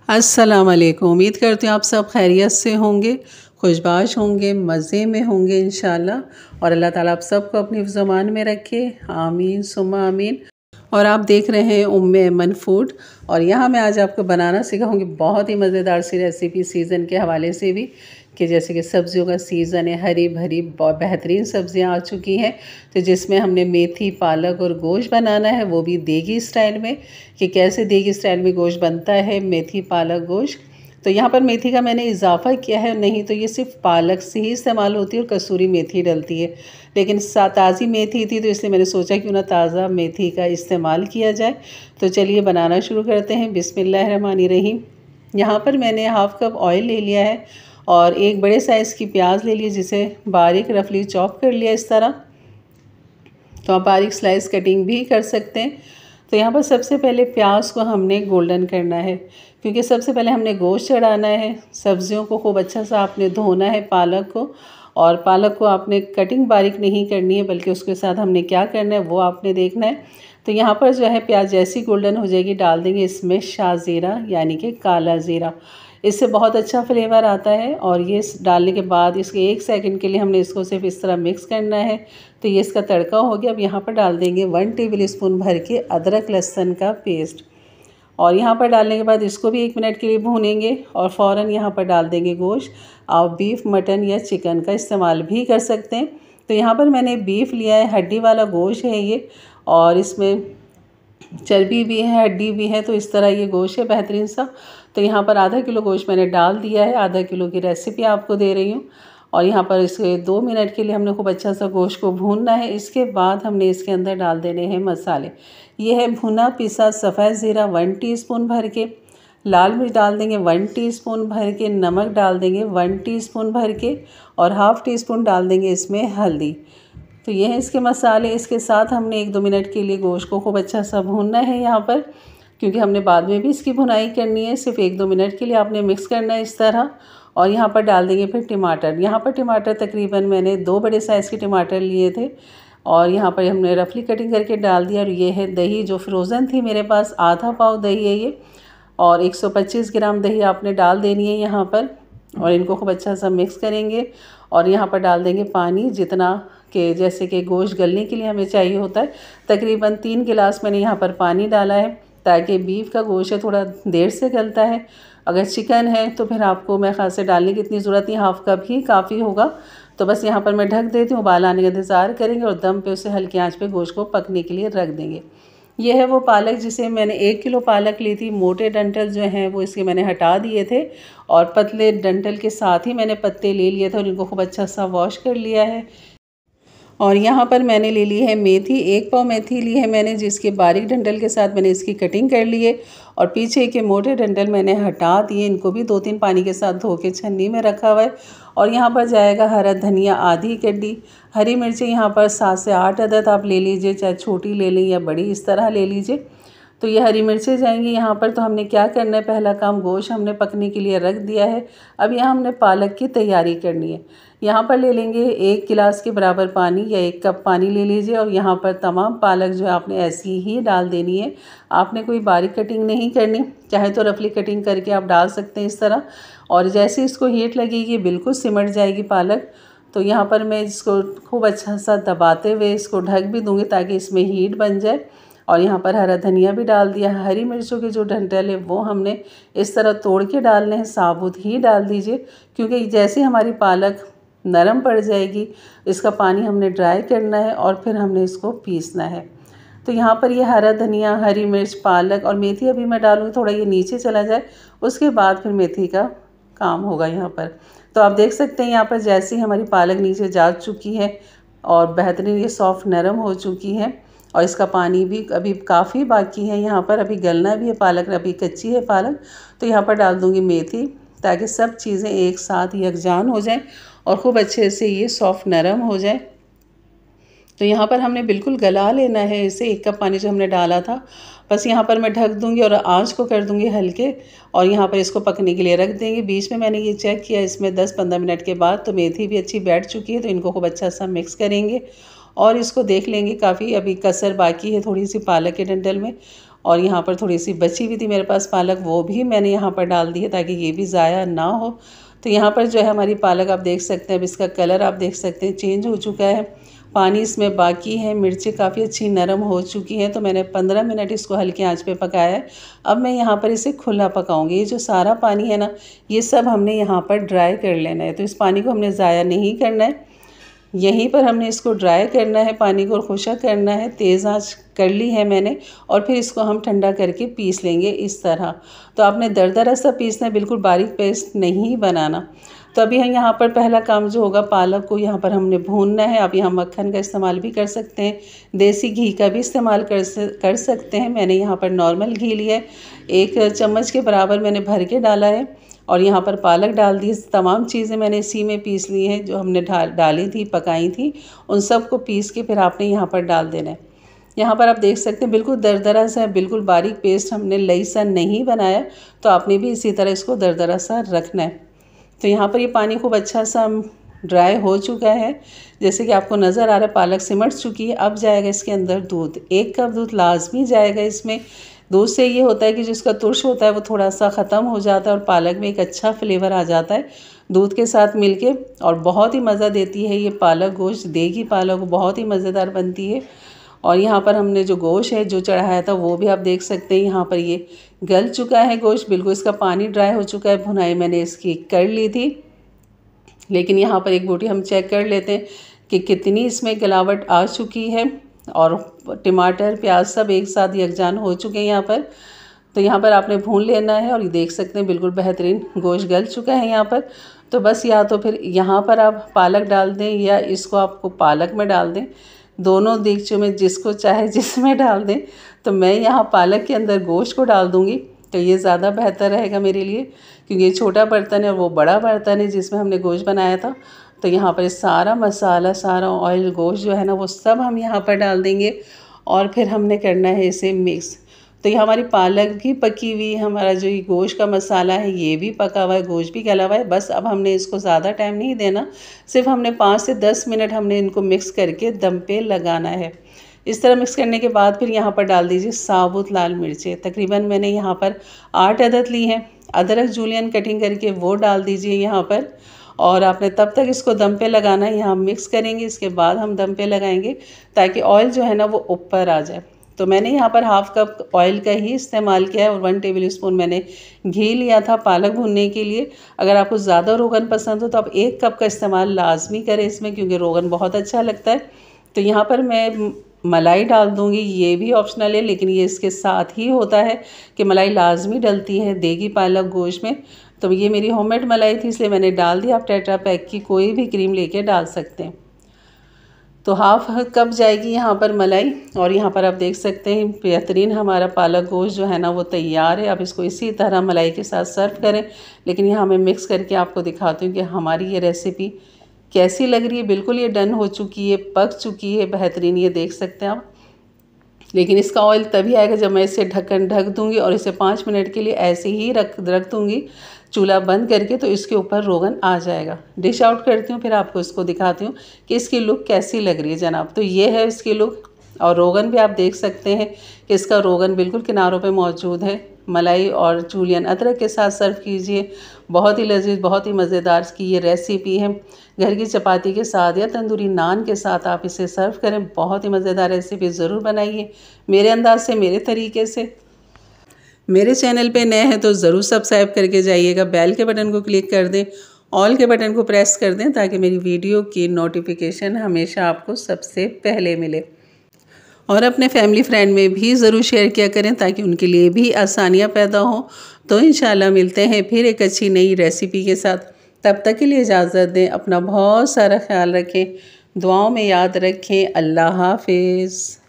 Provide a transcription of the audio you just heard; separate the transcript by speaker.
Speaker 1: अस्सलाम वालेकुम। उम्मीद करती हूँ आप सब खैरियत से होंगे, खुशबाश होंगे, मज़े में होंगे इंशाल्लाह। और अल्लाह ताला आप सबको अपनी ज़मान में रखे, आमीन सुम्मा आमीन। और आप देख रहे हैं उम्मे ऐमन फूड, और यहाँ मैं आज आपको बनाना सिखाऊंगी बहुत ही मज़ेदार सी रेसिपी सीज़न के हवाले से भी, कि जैसे कि सब्ज़ियों का सीज़न है, हरी भरी बेहतरीन सब्ज़ियाँ आ चुकी हैं। तो जिसमें हमने मेथी, पालक और गोश्त बनाना है, वो भी देगी स्टाइल में। कि कैसे देगी स्टाइल में गोश्त बनता है, मेथी पालक गोश्त। तो यहाँ पर मेथी का मैंने इजाफ़ा किया है, नहीं तो ये सिर्फ पालक से ही इस्तेमाल होती है और कसूरी मेथी डलती है। लेकिन ताज़ी मेथी थी तो इसलिए मैंने सोचा क्यों ना ताज़ा मेथी का इस्तेमाल किया जाए। तो चलिए बनाना शुरू करते हैं। बिस्मिल्लाहिर्रहमानिर्रहीम। यहाँ पर मैंने हाफ़ कप ऑयल ले लिया है और एक बड़े साइज़ की प्याज ले ली, जिसे बारीक रफली चॉप कर लिया इस तरह। तो आप बारीक स्लाइस कटिंग भी कर सकते हैं। तो यहाँ पर सबसे पहले प्याज को हमने गोल्डन करना है, क्योंकि सबसे पहले हमने गोश्त चढ़ाना है। सब्जियों को खूब अच्छा सा आपने धोना है, पालक को। और पालक को आपने कटिंग बारीक नहीं करनी है, बल्कि उसके साथ हमने क्या करना है वो आपने देखना है। तो यहाँ पर जो है प्याज जैसी गोल्डन हो जाएगी, डाल देंगे इसमें शाह ज़ीरा यानी कि काला ज़ीरा। इससे बहुत अच्छा फ्लेवर आता है। और ये डालने के बाद इसके 1 सेकंड के लिए हमने इसको सिर्फ इस तरह मिक्स करना है। तो ये इसका तड़का हो गया। अब यहाँ पर डाल देंगे 1 टेबल स्पून भर के अदरक लहसुन का पेस्ट। और यहाँ पर डालने के बाद इसको भी 1 मिनट के लिए भूनेंगे और फ़ौरन यहाँ पर डाल देंगे गोश्त। आप बीफ, मटन या चिकन का इस्तेमाल भी कर सकते हैं। तो यहाँ पर मैंने बीफ लिया है, हड्डी वाला गोश्त है ये, और इसमें चर्बी भी है, हड्डी भी है। तो इस तरह ये गोश्त है बेहतरीन सा। तो यहाँ पर आधा किलो गोश्त मैंने डाल दिया है। आधा किलो की रेसिपी आपको दे रही हूँ। और यहाँ पर इसे 2 मिनट के लिए हमने खूब अच्छा सा गोश्त को भूनना है। इसके बाद हमने इसके अंदर डाल देने हैं मसाले। ये है भुना पिसा सफ़ेद ज़ीरा 1 टीस्पून भर के, लाल मिर्च डाल देंगे 1 टीस्पून भर के, नमक डाल देंगे 1 टीस्पून भर के, और हाफ़ टी स्पून डाल देंगे इसमें हल्दी। तो ये है इसके मसाले। इसके साथ हमने 1-2 मिनट के लिए गोश्त को खूब अच्छा सा भूनना है यहाँ पर, क्योंकि हमने बाद में भी इसकी भुनाई करनी है। सिर्फ 1-2 मिनट के लिए आपने मिक्स करना है इस तरह। और यहाँ पर डाल देंगे फिर टमाटर। यहाँ पर टमाटर तकरीबन मैंने 2 बड़े साइज़ के टमाटर लिए थे, और यहाँ पर हमने रफली कटिंग करके डाल दिया। और ये है दही जो फ्रोज़न थी मेरे पास, आधा पाव दही है ये, और 125 ग्राम दही आपने डाल देनी है यहाँ पर। और इनको खूब अच्छा सा मिक्स करेंगे। और यहाँ पर डाल देंगे पानी, जितना कि जैसे कि गोश्त गलने के लिए हमें चाहिए होता है। तकरीबन 3 गिलास मैंने यहाँ पर पानी डाला है, ताकि बीफ का गोश्त है थोड़ा देर से गलता है। अगर चिकन है तो फिर आपको मैं ख़ास से डालने की इतनी ज़रूरत नहीं, हाफ़ कप ही काफ़ी होगा। तो बस यहाँ पर मैं ढक देती हूँ, उबाल आने का इंतज़ार करेंगे और दम पे उसे हल्की आंच पे गोश्त को पकने के लिए रख देंगे। ये है वो पालक, जिसे मैंने 1 किलो पालक ली थी। मोटे डंठल जो हैं वो इसके मैंने हटा दिए थे, और पतले डंठल के साथ ही मैंने पत्ते ले लिए थे और इनको खूब अच्छा सा वॉश कर लिया है। और यहाँ पर मैंने ले ली है मेथी, 1 पाव मेथी ली है मैंने, जिसके बारीक डंठल के साथ मैंने इसकी कटिंग कर ली है। और पीछे के मोटे डंठल मैंने हटा दिए, इनको भी 2-3 पानी के साथ धो के छन्नी में रखा हुआ है। और यहाँ पर जाएगा हरा धनिया आधी कड्डी, हरी मिर्चें यहाँ पर 7 से 8 अदद आप ले लीजिए, चाहे छोटी ले लें या बड़ी, इस तरह ले लीजिए। तो ये हरी मिर्चें जाएंगी यहाँ पर। तो हमने क्या करना है, पहला काम गोश्त हमने पकने के लिए रख दिया है। अब यहाँ हमने पालक की तैयारी करनी है। यहाँ पर ले लेंगे 1 गिलास के बराबर पानी, या 1 कप पानी ले लीजिए। और यहाँ पर तमाम पालक जो है आपने ऐसी ही डाल देनी है, आपने कोई बारीक कटिंग नहीं करनी, चाहे तो रफली कटिंग करके आप डाल सकते हैं इस तरह। और जैसे इसको हीट लगेगी बिल्कुल सिमट जाएगी पालक। तो यहाँ पर मैं इसको खूब अच्छा सा दबाते हुए इसको ढक भी दूँगी, ताकि इसमें हीट बन जाए। और यहाँ पर हरा धनिया भी डाल दिया। हरी मिर्चों के जो डंठल है वो हमने इस तरह तोड़ के डालने हैं, साबुत ही डाल दीजिए, क्योंकि जैसे हमारी पालक नरम पड़ जाएगी, इसका पानी हमने ड्राई करना है और फिर हमने इसको पीसना है। तो यहाँ पर ये हरा धनिया, हरी मिर्च, पालक और मेथी अभी मैं डालूँगी, थोड़ा ये नीचे चला जाए, उसके बाद फिर मेथी का काम होगा यहाँ पर। तो आप देख सकते हैं यहाँ पर जैसे ही हमारी पालक नीचे जा चुकी है और बेहतरीन ये सॉफ्ट नरम हो चुकी है, और इसका पानी भी अभी काफ़ी बाकी है, यहाँ पर अभी गलना भी है पालक, अभी कच्ची है पालक। तो यहाँ पर डाल दूँगी मेथी, ताकि सब चीज़ें एक साथ यकजान हो जाएं और ख़ूब अच्छे से ये सॉफ्ट नरम हो जाए। तो यहाँ पर हमने बिल्कुल गला लेना है इसे, 1 कप पानी जो हमने डाला था। बस यहाँ पर मैं ढक दूँगी और आँच को कर दूँगी हल्के, और यहाँ पर इसको पकने के लिए रख देंगे। बीच में मैंने ये चेक किया, इसमें 10-15 मिनट के बाद तो मेथी भी अच्छी बैठ चुकी है। तो इनको खूब अच्छा सा मिक्स करेंगे और इसको देख लेंगे, काफ़ी अभी कसर बाकी है थोड़ी सी पालक के डंठल में। और यहाँ पर थोड़ी सी बची हुई थी मेरे पास पालक, वो भी मैंने यहाँ पर डाल दी है ताकि ये भी ज़ाया ना हो। तो यहाँ पर जो है हमारी पालक आप देख सकते हैं, अब इसका कलर आप देख सकते हैं चेंज हो चुका है, पानी इसमें बाकी है, मिर्चें काफ़ी अच्छी नरम हो चुकी हैं। तो मैंने 15 मिनट इसको हल्की आंच पे पकाया है। अब मैं यहाँ पर इसे खुला पकाऊंगी। ये जो सारा पानी है ना, ये सब हमने यहाँ पर ड्राई कर लेना है। तो इस पानी को हमने ज़ाया नहीं करना है, यहीं पर हमने इसको ड्राई करना है, पानी को खुशक करना है। तेज़ आंच कर ली है मैंने, और फिर इसको हम ठंडा करके पीस लेंगे इस तरह। तो आपने दरदरा सा पीसना है, बिल्कुल बारीक पेस्ट नहीं बनाना। तो अभी हम यहाँ पर पहला काम जो होगा, पालक को यहाँ पर हमने भूनना है। आप यहाँ मक्खन का इस्तेमाल भी कर सकते हैं, देसी घी का भी इस्तेमाल कर सकते हैं। मैंने यहाँ पर नॉर्मल घी लिया है, 1 चम्मच के बराबर मैंने भर के डाला है, और यहाँ पर पालक डाल दी। तमाम चीज़ें मैंने इसी में पीस ली हैं, जो हमने डाली थी, पकाई थी, उन सब को पीस के फिर आपने यहाँ पर डाल देना है। यहाँ पर आप देख सकते हैं बिल्कुल दरदरा सा, बिल्कुल बारीक पेस्ट हमने लई सा नहीं बनाया। तो आपने भी इसी तरह इसको दरदरा सा रखना है। तो यहाँ पर ये पानी खूब अच्छा सा ड्राई हो चुका है, जैसे कि आपको नज़र आ रहा है, पालक सिमट चुकी है। अब जाएगा इसके अंदर दूध, 1 कप दूध लाजमी जाएगा इसमें। दूध से ये होता है कि जिसका तुर्श होता है वो थोड़ा सा ख़त्म हो जाता है, और पालक में एक अच्छा फ्लेवर आ जाता है दूध के साथ मिलके, और बहुत ही मज़ा देती है ये पालक गोश्त। देगी पालक बहुत ही मज़ेदार बनती है। और यहाँ पर हमने जो गोश्त है जो चढ़ाया था, वो भी आप देख सकते हैं। यहाँ पर ये गल चुका है गोश्त, बिल्कुल इसका पानी ड्राई हो चुका है। भुनाई मैंने इसकी कर ली थी, लेकिन यहाँ पर एक बूटी हम चेक कर लेते हैं कि कितनी इसमें गलावट आ चुकी है, और टमाटर प्याज सब एक साथ यकजान हो चुके हैं यहाँ पर। तो यहाँ पर आपने भून लेना है, और ये देख सकते हैं बिल्कुल बेहतरीन गोश्त गल चुका है यहाँ पर। तो बस या तो फिर यहाँ पर आप पालक डाल दें, या इसको आपको पालक में डाल दें, दोनों देगचों में जिसको चाहे जिसमें डाल दें। तो मैं यहाँ पालक के अंदर गोश्त को डाल दूँगी, तो ये ज़्यादा बेहतर रहेगा मेरे लिए, क्योंकि ये छोटा बर्तन है और वो बड़ा बर्तन है जिसमें हमने गोश्त बनाया था। तो यहाँ पर सारा मसाला, सारा ऑयल, गोश्त जो है ना, वो सब हम यहाँ पर डाल देंगे, और फिर हमने करना है इसे मिक्स। तो ये हमारी पालक भी पकी हुई, हमारा जो ये गोश्त का मसाला है ये भी पका हुआ है, गोश्त भी गला हुआ है। बस अब हमने इसको ज़्यादा टाइम नहीं देना, सिर्फ हमने 5 से 10 मिनट हमने इनको मिक्स करके दम पे लगाना है। इस तरह मिक्स करने के बाद फिर यहाँ पर डाल दीजिए साबुत लाल मिर्चें। तकरीबन मैंने यहाँ पर 8 अदद ली हैं। अदरक जूलियन कटिंग करके वो डाल दीजिए यहाँ पर, और आपने तब तक इसको दम पे लगाना है। यहाँ मिक्स करेंगे, इसके बाद हम दम पे लगाएंगे, ताकि ऑयल जो है ना वो ऊपर आ जाए। तो मैंने यहाँ पर ½ कप ऑयल का ही इस्तेमाल किया है, और 1 टेबल स्पून मैंने घी लिया था पालक भूनने के लिए। अगर आपको ज़्यादा रोगन पसंद हो तो आप 1 कप का इस्तेमाल लाजमी करें इसमें, क्योंकि रोगन बहुत अच्छा लगता है। तो यहाँ पर मैं मलाई डाल दूँगी, ये भी ऑप्शनल है, लेकिन ये इसके साथ ही होता है कि मलाई लाजमी डलती है देगी पालक गोश्त में। तो ये मेरी होममेड मलाई थी, इसलिए मैंने डाल दिया। आप टेट्रा पैक की कोई भी क्रीम लेके डाल सकते हैं। तो ½ कप जाएगी यहाँ पर मलाई, और यहाँ पर आप देख सकते हैं बेहतरीन हमारा पालक गोश्त जो है ना वो तैयार है। आप इसको इसी तरह मलाई के साथ सर्व करें, लेकिन यहाँ मैं मिक्स करके आपको दिखाती हूँ कि हमारी ये रेसिपी कैसी लग रही है। बिल्कुल ये डन हो चुकी है, पक चुकी है बेहतरीन, ये देख सकते हैं आप। लेकिन इसका ऑयल तभी आएगा जब मैं इसे ढक्कन ढक दूँगी, और इसे 5 मिनट के लिए ऐसे ही रख दूँगी चूल्हा बंद करके, तो इसके ऊपर रोगन आ जाएगा। डिश आउट करती हूँ, फिर आपको इसको दिखाती हूँ कि इसकी लुक कैसी लग रही है जनाब। तो ये है इसकी लुक, और रोगन भी आप देख सकते हैं कि इसका रोगन बिल्कुल किनारों पे मौजूद है। मलाई और जूलियन अदरक के साथ सर्व कीजिए, बहुत ही लजीज, बहुत ही मज़ेदार की ये रेसिपी है। घर की चपाती के साथ या तंदूरी नान के साथ आप इसे सर्व करें, बहुत ही मज़ेदार रेसिपी ज़रूर बनाइए मेरे अंदाज से, मेरे तरीके से। मेरे चैनल पे नए हैं तो ज़रूर सब्सक्राइब करके जाइएगा, बेल के बटन को क्लिक कर दें, ऑल के बटन को प्रेस कर दें, ताकि मेरी वीडियो की नोटिफिकेशन हमेशा आपको सबसे पहले मिले। और अपने फैमिली फ्रेंड में भी ज़रूर शेयर किया करें, ताकि उनके लिए भी आसानियाँ पैदा हों। तो इंशाल्लाह मिलते हैं फिर एक अच्छी नई रेसिपी के साथ। तब तक के लिए इजाज़त दें, अपना बहुत सारा ख्याल रखें, दुआओं में याद रखें। अल्लाह हाफिज़।